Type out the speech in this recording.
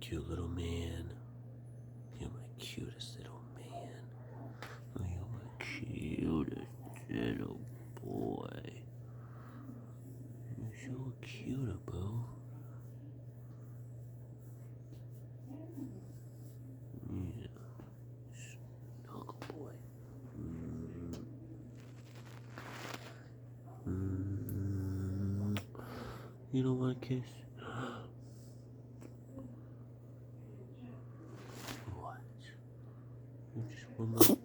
cute little man. You're my cutest little man. You're my cutest little boy. You're so cute, bro. Yeah. Snuggle boy. You don't want a kiss? What? You just want my